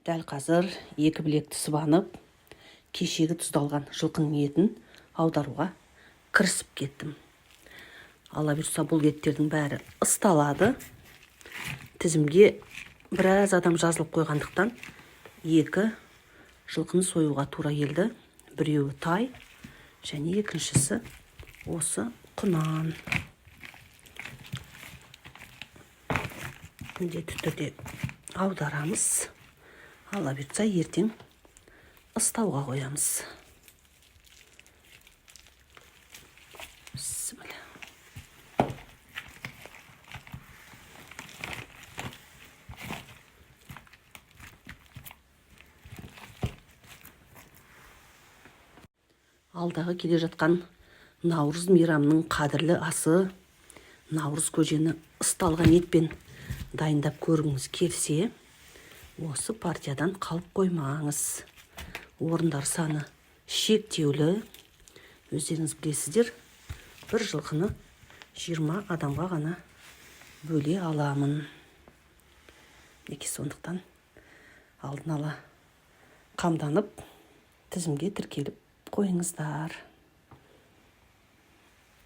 Дәл қазір 2 білекті сыбанып, кешегі тұздалған жылқының етін аударуға кірісіп кеттім. Алла бұйырса, бұл еттердің бәрі ысталады. Тізімге біраз адам жазылып қойғандықтан 2 жылқыны союға тура келді. Біреуі тай, және екіншісі осы құнан. Міндетті түрде аударамыз. Алла бұйыртса, ертең ыстауға қоямыз. Бісміллә. Алдағы келе жатқан Наурыз мейрамының қадірлі асы, Наурыз көжені ысталған етпен дайындап көргіңіз келсе, осы партиядан қалып қоймаңыз. Орындар саны шектеулі. Өздеріңіз білесіздер, бір жылқыны 20 адамға ғана бөле аламын. Неке сондықтан алдын ала қамданып, тізімге тіркеліп қойыңыздар.